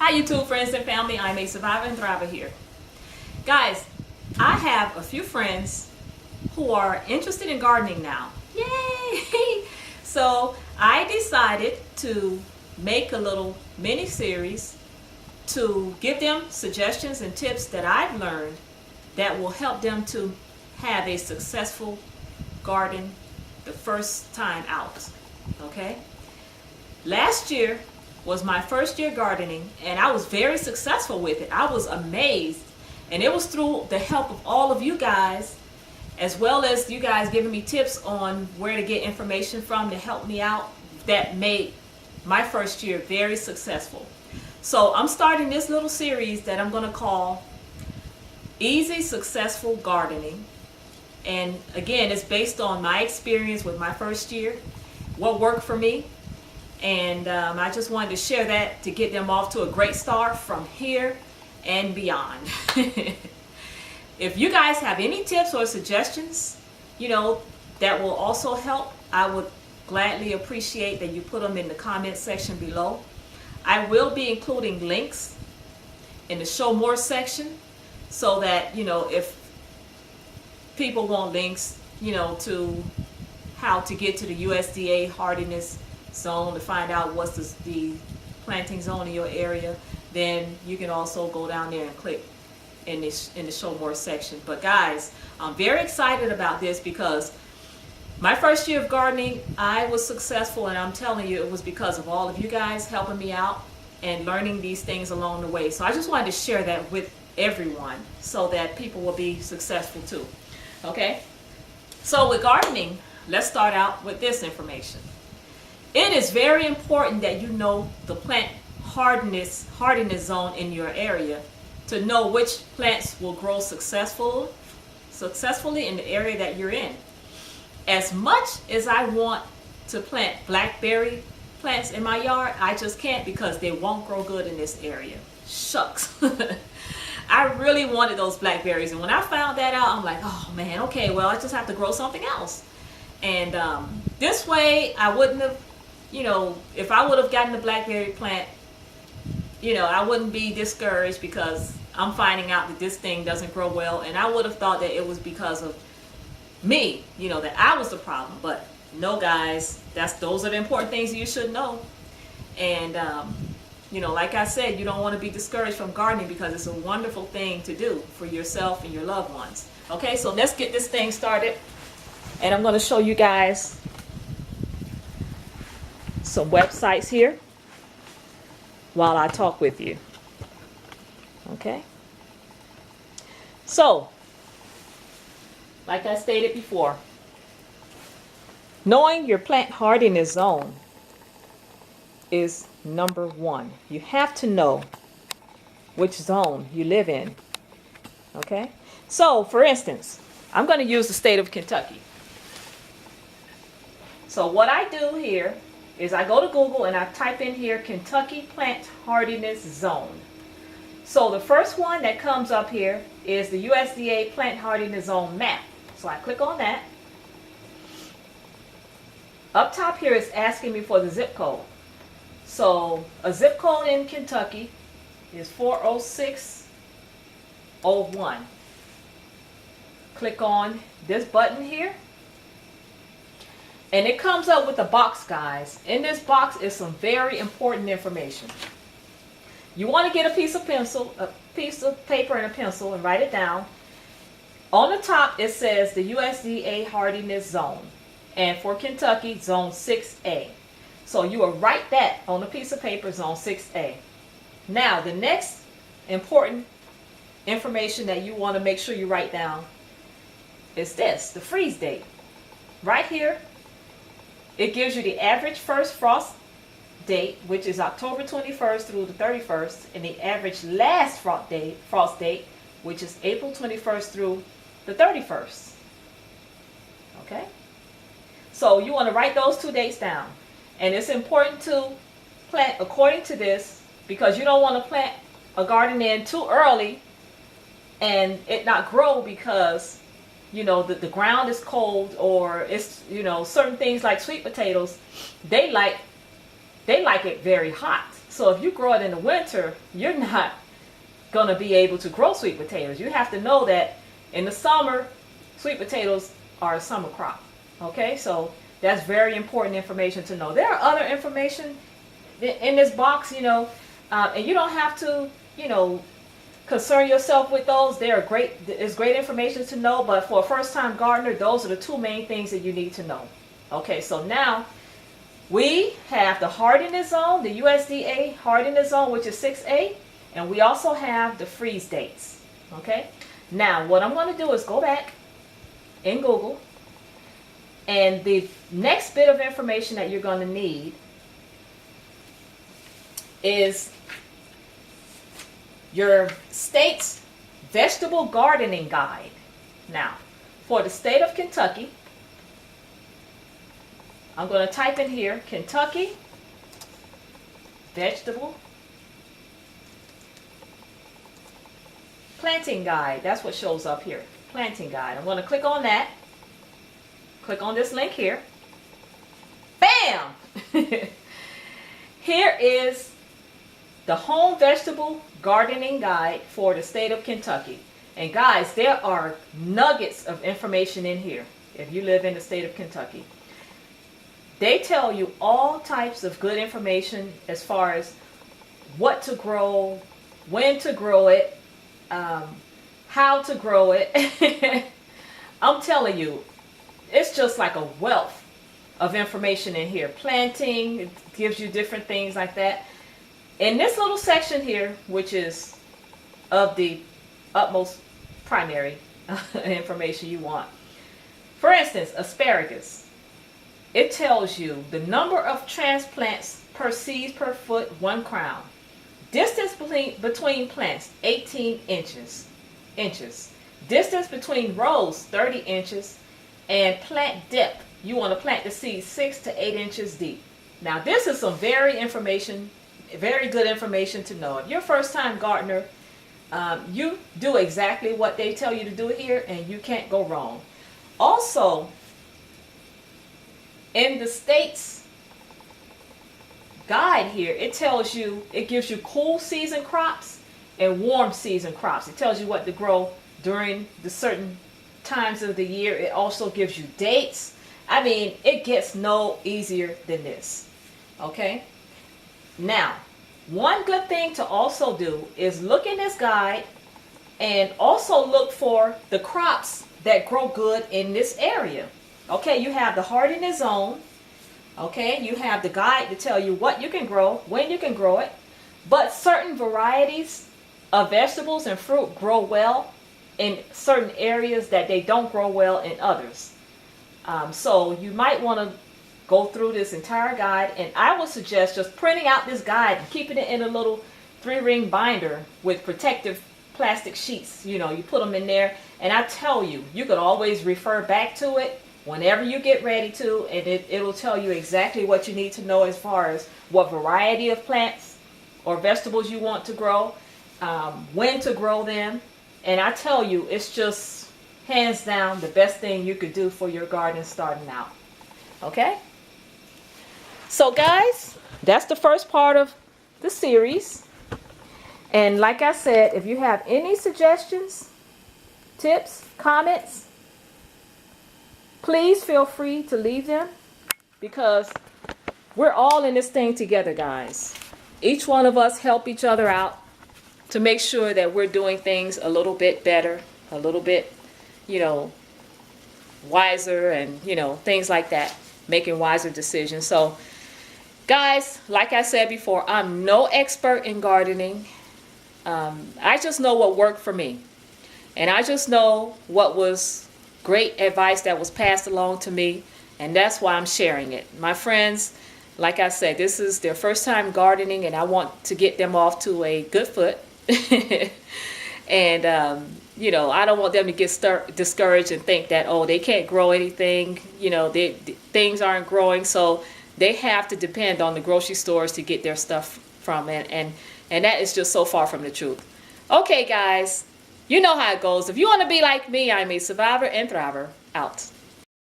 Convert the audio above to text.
Hi YouTube friends and family, I'm a survivor and thriver here. Guys, I have a few friends who are interested in gardening now. Yay! So I decided to make a little mini series to give them suggestions and tips that I've learned that will help them to have a successful garden the first time out. Okay? Last year was my first year gardening and I was very successful with it. I was amazed, and it was through the help of all of you guys, as well as you guys giving me tips on where to get information from to help me out, that made my first year very successful. So I'm starting this little series that I'm going to call Easy Successful Gardening. And again, it's based on my experience with my first year, what worked for me. And I just wanted to share that to get them off to a great start from here and beyond. If you guys have any tips or suggestions, that will also help, I would gladly appreciate that you put them in the comment section below. I will be including links in the show more section so that, if people want links, to how to get to the USDA hardiness zone to find out what's the planting zone in your area, then you can also go down there and click in the show more section. But guys, I'm very excited about this because my first year of gardening, I was successful, and I'm telling you, it was because of all of you guys helping me out and learning these things along the way. So I just wanted to share that with everyone so that people will be successful too. Okay? So with gardening, let's start out with this information. It is very important that you know the plant hardiness zone in your area to know which plants will grow successfully in the area that you're in. As much as I want to plant blackberry plants in my yard, I just can't because they won't grow good in this area. Shucks. I really wanted those blackberries, and when I found that out, I'm like, oh man, okay, well, I just have to grow something else. And this way I wouldn't have, if I would have gotten the blackberry plant, I wouldn't be discouraged because I'm finding out that this thing doesn't grow well, and I would have thought that it was because of me, that I was the problem. But no, guys, those are the important things you should know. And like I said, you don't want to be discouraged from gardening because it's a wonderful thing to do for yourself and your loved ones. Okay, so let's get this thing started, and I'm going to show you guys some websites here while I talk with you. Okay, so like I stated before, knowing your plant hardiness zone is number one. You have to know which zone you live in. Okay, so for instance, I'm going to use the state of Kentucky. So what I do here is I go to Google and I type in here Kentucky plant hardiness zone. So the first one that comes up here is the USDA plant hardiness zone map. So I click on that. Up top here is asking me for the zip code. So a zip code in Kentucky is 40601. Click on this button here, and it comes up with a box, guys. In this box is some very important information. You want to get a piece of paper and a pencil and write it down. On the top it says the USDA hardiness zone, and for Kentucky, zone 6A. So you will write that on a piece of paper, zone 6A. Now the next important information that you want to make sure you write down is this, the freeze date. Right here, it gives you the average first frost date, which is October 21st through the 31st, and the average last frost date, which is April 21st through the 31st. Okay? So you want to write those two dates down. And it's important to plant according to this because you don't want to plant a garden in too early and it not grow because the ground is cold, or it's certain things like sweet potatoes, they like it very hot. So if you grow it in the winter, you're not going to be able to grow sweet potatoes. You have to know that in the summer, sweet potatoes are a summer crop. Okay, so that's very important information to know. There are other information in this box, and you don't have to, concern yourself with those. They are great. It's great information to know, but for a first-time gardener, those are the two main things that you need to know. Okay, so now we have the hardiness zone, the USDA hardiness zone, which is 6A, and we also have the freeze dates. Okay, now what I'm going to do is go back in Google, and the next bit of information that you're going to need is your state's vegetable gardening guide. Now, for the state of Kentucky, I'm going to type in here, Kentucky vegetable planting guide. That's what shows up here, planting guide. I'm going to click on that. Click on this link here. Bam! Here is the home vegetable gardening guide for the state of Kentucky. And guys, there are nuggets of information in here if you live in the state of Kentucky. They tell you all types of good information as far as what to grow, when to grow it, how to grow it. I'm telling you, it's just like a wealth of information in here. Planting, it gives you different things like that. In this little section here, which is of the utmost primary information you want. For instance, asparagus. It tells you the number of transplants per seed per foot, 1 crown. Distance between plants, 18 inches. Distance between rows, 30 inches. And plant depth, you want to plant the seed 6 to 8 inches deep. Now this is some very good information to know. If you're a first-time gardener, you do exactly what they tell you to do here, and you can't go wrong. Also, in the state's guide here, it gives you cool season crops and warm season crops. It tells you what to grow during the certain times of the year. It also gives you dates. I mean, it gets no easier than this. Okay? Now, one good thing to also do is look in this guide and also look for the crops that grow good in this area. Okay, you have the hardiness zone. Okay, you have the guide to tell you what you can grow, when you can grow it. But certain varieties of vegetables and fruit grow well in certain areas that they don't grow well in others. So you might want to go through this entire guide, and I would suggest just printing out this guide and keeping it in a little 3-ring binder with protective plastic sheets. You put them in there, and I tell you, you could always refer back to it whenever you get ready to, and it'll tell you exactly what you need to know as far as what variety of plants or vegetables you want to grow, when to grow them. And I tell you, it's just hands down the best thing you could do for your garden starting out. Okay? So guys, that's the first part of the series. And like I said, if you have any suggestions, tips, comments, please feel free to leave them, because we're all in this thing together, guys. Each one of us help each other out to make sure that we're doing things a little bit better, a little bit, wiser, and, things like that, making wiser decisions. So, guys, like I said before, I'm no expert in gardening. I just know what worked for me. And I just know what was great advice that was passed along to me, and that's why I'm sharing it. My friends, like I said, this is their first time gardening, and I want to get them off to a good foot. And I don't want them to get discouraged and think that, oh, they can't grow anything, things aren't growing, so they have to depend on the grocery stores to get their stuff from, and that is just so far from the truth. Okay, guys, you know how it goes. If you want to be like me, I'm a survivor and thriver. Out.